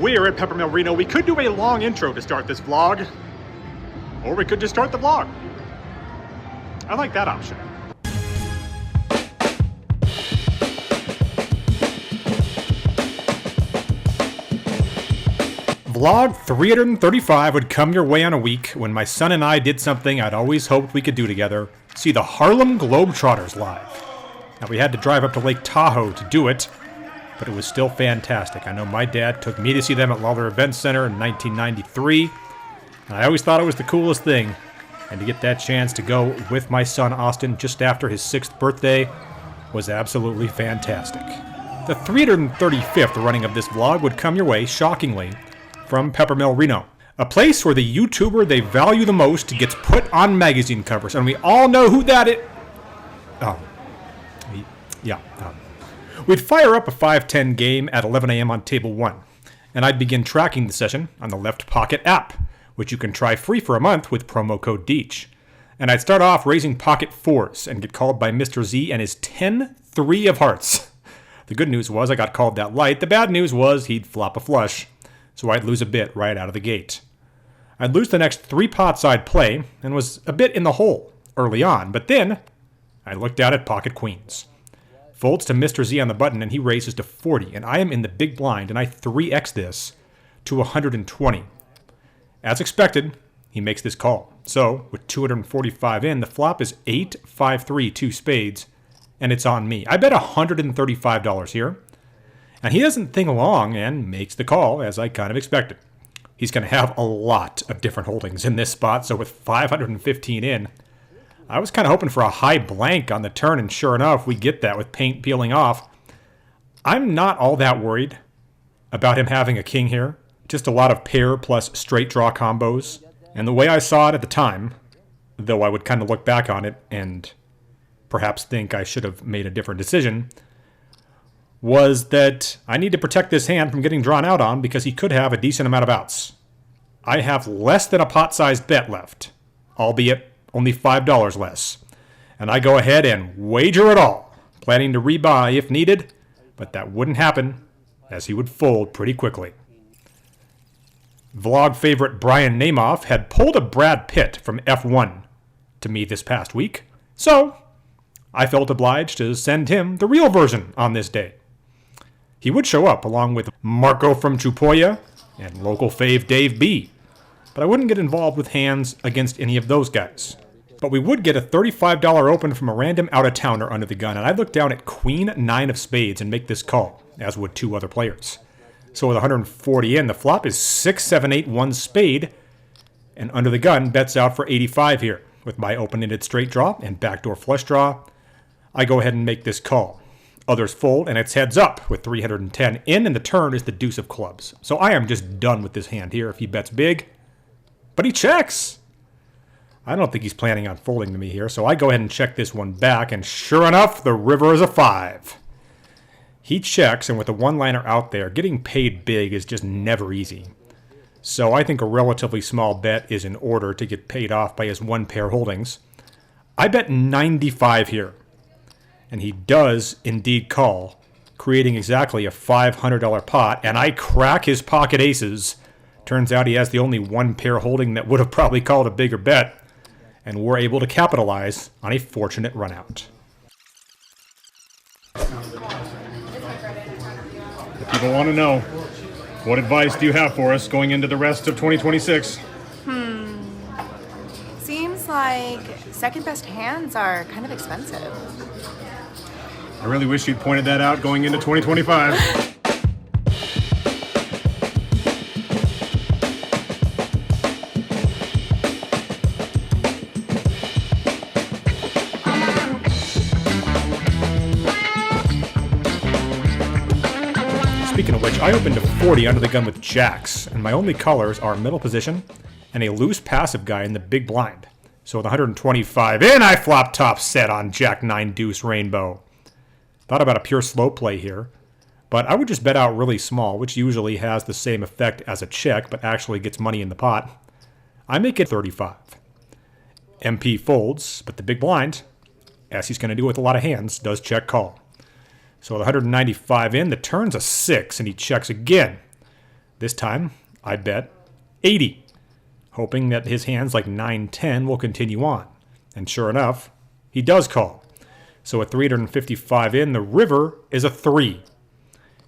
We're at Peppermill Reno. We could do a long intro to start this vlog, or we could just start the vlog. I like that option. Vlog 335 would come your way on a week when my son and I did something I'd always hoped we could do together: see the Harlem Globetrotters live. Now, we had to drive up to Lake Tahoe to do it, but it was still fantastic. I know my dad took me to see them at Lawler Event Center in 1993, and I always thought it was the coolest thing. And to get that chance to go with my son Austin just after his 6th birthday was absolutely fantastic. The 335th running of this vlog would come your way, shockingly, from Peppermill Reno, a place where the YouTuber they value the most gets put on magazine covers, and we all know who that is. We'd fire up a 5-10 game at 11 a.m. on table 1, and I'd begin tracking the session on the Left Pocket app, which you can try free for a month with promo code DEACH. And I'd start off raising pocket 4s and get called by Mr. Z and his 10-3 of hearts. The good news was I got called that light. The bad news was he'd flop a flush, so I'd lose a bit right out of the gate. I'd lose the next 3 pots I'd play and was a bit in the hole early on, but then I looked out at pocket queens. Folds to Mr. Z on the button, and he raises to 40, and I am in the big blind, and I 3x this to 120. As expected, he makes this call. So, with 245 in, the flop is 8-5-3, 2 spades, and it's on me. I bet $135 here, and he doesn't think long and makes the call, as I kind of expected. He's going to have a lot of different holdings in this spot, so with 515 in, I was kind of hoping for a high blank on the turn, and sure enough, we get that with paint peeling off. I'm not all that worried about him having a king here. Just a lot of pair plus straight draw combos. And the way I saw it at the time, though I would kind of look back on it and perhaps think I should have made a different decision, was that I need to protect this hand from getting drawn out on because he could have a decent amount of outs. I have less than a pot-sized bet left, albeit only $5 less. And I go ahead and wager it all, planning to rebuy if needed, but that wouldn't happen, as he would fold pretty quickly. Vlog favorite Brian Namath had pulled a Brad Pitt from F1 to me this past week, so I felt obliged to send him the real version on this day. He would show up along with Marco from Chupoya and local fave Dave B, but I wouldn't get involved with hands against any of those guys. But we would get a $35 open from a random out-of-towner under the gun, and I'd look down at Queen 9 of spades and make this call, as would 2 other players. So with 140 in, the flop is 6-7-8 1 spade, and under the gun bets out for 85 here. With my open-ended straight draw and backdoor flush draw, I go ahead and make this call. Others fold, and it's heads up with 310 in, and the turn is the deuce of clubs. So I am just done with this hand here if he bets big. But he checks. I don't think he's planning on folding to me here, so I go ahead and check this one back, and sure enough, the river is a 5. He checks, and with a one-liner out there, getting paid big is just never easy. So I think a relatively small bet is in order to get paid off by his 1-pair holdings. I bet 95 here, and he does indeed call, creating exactly a $500 pot, and I crack his pocket aces. Turns out he has the only 1-pair holding that would have probably called a bigger bet, and we're able to capitalize on a fortunate runout. If people want to know, what advice do you have for us going into the rest of 2026? Seems like second best hands are kind of expensive. I really wish you'd pointed that out going into 2025. Speaking of which, I opened to 40 under the gun with jacks, and my only colors are middle position and a loose passive guy in the big blind. So with 125 in, I flop top set on Jack 9 deuce rainbow. Thought about a pure slow play here, but I would just bet out really small, which usually has the same effect as a check, but actually gets money in the pot. I make it 35. MP folds, but the big blind, as he's going to do with a lot of hands, does check call. So with 195 in, the turn's a 6, and he checks again. This time, I bet 80, hoping that his hands like 9-10 will continue on. And sure enough, he does call. So at 355 in, the river is a 3.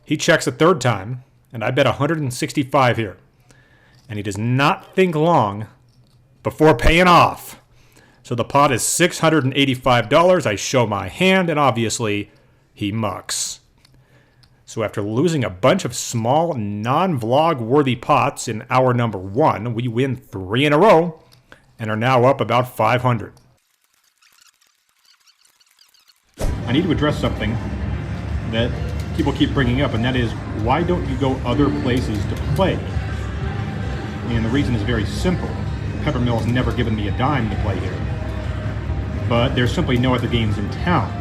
He checks a third time, and I bet 165 here. And he does not think long before paying off. So the pot is $685. I show my hand, and obviously, he mucks. So after losing a bunch of small, non-vlog worthy pots in hour number 1, we win 3 in a row and are now up about 500. I need to address something that people keep bringing up, and that is, why don't you go other places to play? And the reason is very simple. Peppermill's never given me a dime to play here. But there's simply no other games in town.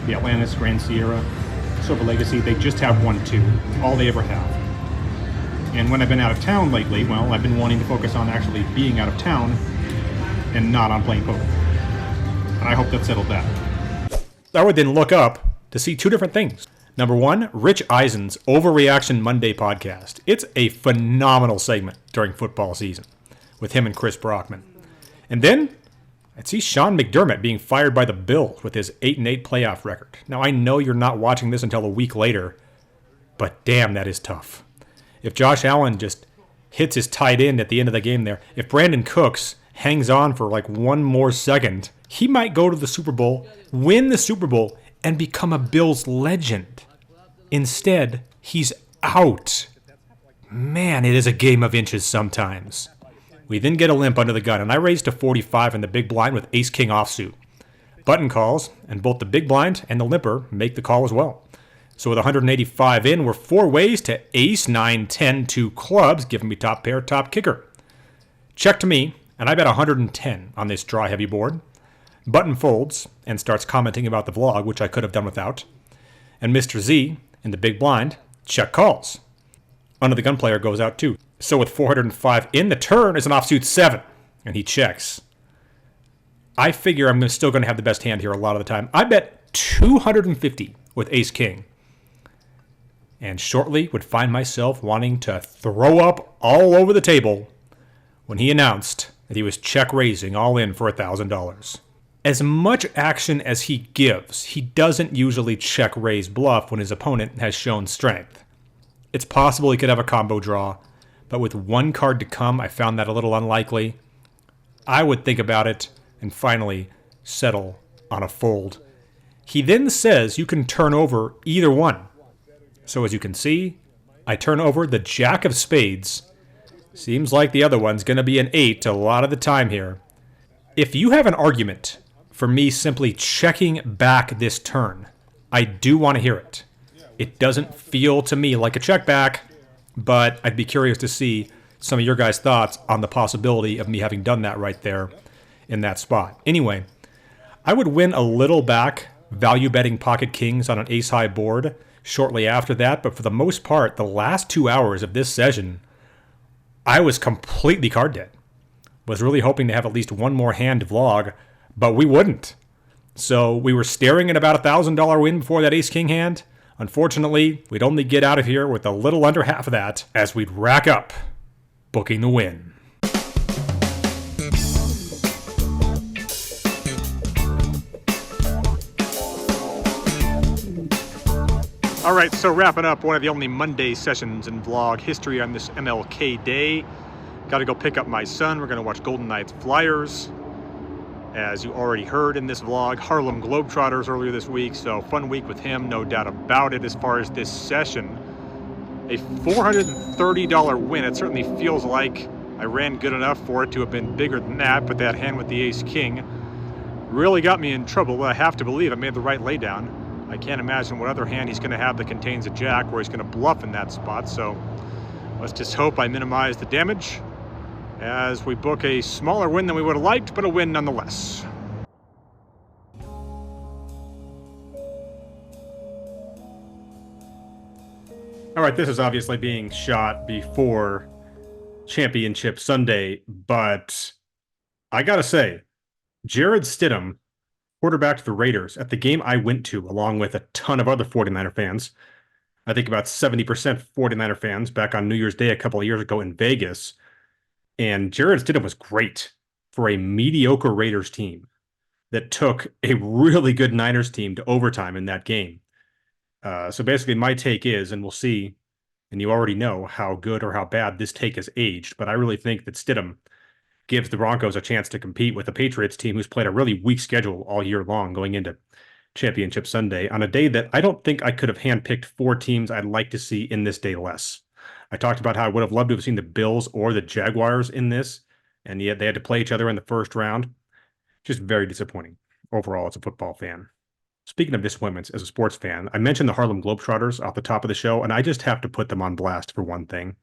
The Atlantis, Grand Sierra, Silver Legacy, they just have 1-2. All they ever have. And when I've been out of town lately, well, I've been wanting to focus on actually being out of town and not on playing poker. And I hope that settled that. I would then look up to see 2 different things. Number 1, Rich Eisen's Overreaction Monday podcast. It's a phenomenal segment during football season with him and Chris Brockman. And then I'd see Sean McDermott being fired by the Bills with his 8-8 playoff record. Now, I know you're not watching this until a week later, but damn, that is tough. If Josh Allen just hits his tight end at the end of the game there, if Brandon Cooks hangs on for like one more second, he might go to the Super Bowl, win the Super Bowl, and become a Bills legend. Instead, he's out. Man, it is a game of inches sometimes. We then get a limp under the gun, and I raise to 45 in the big blind with ace-king offsuit. Button calls, and both the big blind and the limper make the call as well. So with 185 in, we're 4 ways to ace, 9, 10, 2 clubs, giving me top pair, top kicker. Check to me, and I bet 110 on this draw heavy board. Button folds and starts commenting about the vlog, which I could have done without. And Mr. Z, in the big blind, check calls. Under the gun player goes out too. So with 405 in, the turn is an offsuit 7, and he checks. I figure I'm still going to have the best hand here a lot of the time. I bet 250 with ace-king. And shortly would find myself wanting to throw up all over the table when he announced that he was check raising all in for $1,000. As much action as he gives, he doesn't usually check raise bluff when his opponent has shown strength. It's possible he could have a combo draw, but with 1 card to come, I found that a little unlikely. I would think about it and finally settle on a fold. He then says you can turn over either one. So as you can see, I turn over the Jack of Spades. Seems like the other one's going to be an 8 a lot of the time here. If you have an argument for me simply checking back this turn, I do want to hear it. It doesn't feel to me like a check back, but I'd be curious to see some of your guys' thoughts on the possibility of me having done that right there in that spot. Anyway, I would win a little back value betting pocket kings on an ace-high board shortly after that, but for the most part, the last 2 hours of this session, I was completely card dead. Was really hoping to have at least one more hand to vlog, but we wouldn't. So we were staring at about $1,000 win before that ace-king hand. Unfortunately, we'd only get out of here with a little under half of that as we'd rack up booking the win. All right, so wrapping up one of the only Monday sessions in vlog history on this MLK day. Got to go pick up my son. We're going to watch Golden Knights Flyers. As you already heard in this vlog, Harlem Globetrotters earlier this week, so fun week with him, no doubt about it. As far as this session, a $430 win. It certainly feels like I ran good enough for it to have been bigger than that, but that hand with the ace-king really got me in trouble. I have to believe I made the right laydown. I can't imagine what other hand he's going to have that contains a jack where he's going to bluff in that spot, so let's just hope I minimize the damage as we book a smaller win than we would have liked, but a win nonetheless. All right, this is obviously being shot before Championship Sunday, but I gotta say, Jared Stidham, quarterback to the Raiders, at the game I went to, along with a ton of other 49er fans, I think about 70% 49er fans back on New Year's Day a couple of years ago in Vegas. And Jarrett Stidham was great for a mediocre Raiders team that took a really good Niners team to overtime in that game. So basically, my take is, and we'll see, and you already know how good or how bad this take has aged, but I really think that Stidham gives the Broncos a chance to compete with the Patriots team who's played a really weak schedule all year long going into Championship Sunday on a day that I don't think I could have handpicked 4 teams I'd like to see in this day less. I talked about how I would have loved to have seen the Bills or the Jaguars in this, and yet they had to play each other in the first round. Just very disappointing overall as a football fan. Speaking of disappointments as a sports fan, I mentioned the Harlem Globetrotters off the top of the show, and I just have to put them on blast for one thing.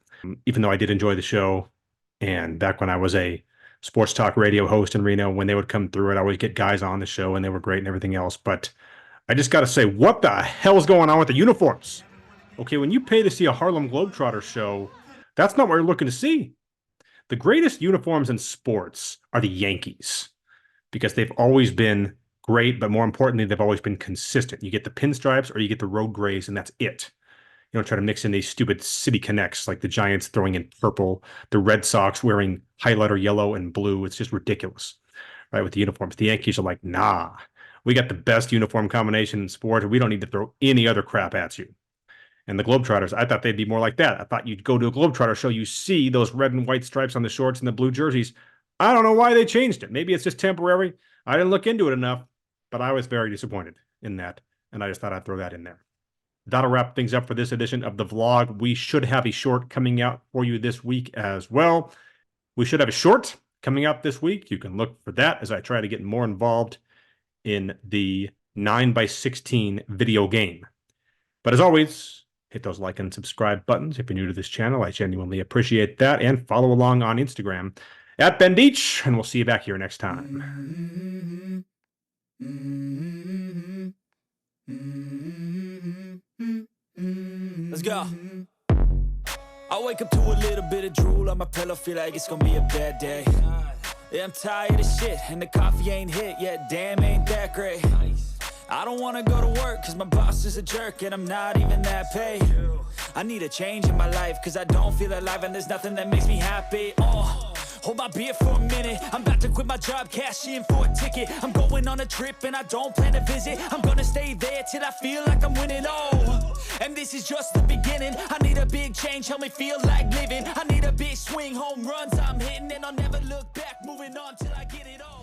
Even though I did enjoy the show, and back when I was a sports talk radio host in Reno, when they would come through it, I always get guys on the show, and they were great and everything else. But I just got to say, what the hell is going on with the uniforms? Okay, when you pay to see a Harlem Globetrotters show, that's not what you're looking to see. The greatest uniforms in sports are the Yankees because they've always been great, but more importantly, they've always been consistent. You get the pinstripes or you get the road grays, and that's it. You don't try to mix in these stupid city connects like the Giants throwing in purple, the Red Sox wearing highlighter yellow and blue. It's just ridiculous, right, with the uniforms. The Yankees are like, nah, we got the best uniform combination in sport, and we don't need to throw any other crap at you. And the Globetrotters, I thought they'd be more like that. I thought you'd go to a Globetrotter show, you see those red and white stripes on the shorts and the blue jerseys. I don't know why they changed it. Maybe it's just temporary. I didn't look into it enough, but I was very disappointed in that, and I just thought I'd throw that in there. That'll wrap things up for this edition of the vlog. We should have a short coming out for you this week as well. We should have a short coming out this week. You can look for that as I try to get more involved in the 9x16 video game. But as always, hit those like and subscribe buttons if you're new to this channel. I genuinely appreciate that. And follow along on Instagram at bendeach, and we'll see you back here next time. Let's go. I wake up to a little bit of drool on my pillow, feel like it's gonna be a bad day. Yeah, I'm tired of shit, and the coffee ain't hit yet, damn, ain't that great. I don't wanna go to work, cause my boss is a jerk, and I'm not even that paid. I need a change in my life, cause I don't feel alive, and there's nothing that makes me happy. Hold my beer for a minute, I'm about to quit my job, cash in for a ticket. I'm going on a trip and I don't plan to visit. I'm gonna stay there till I feel like I'm winning, and this is just the beginning. I need a big change, help me feel like living. I need a big swing, home runs I'm hitting, and I'll never look back, moving on till I get it all.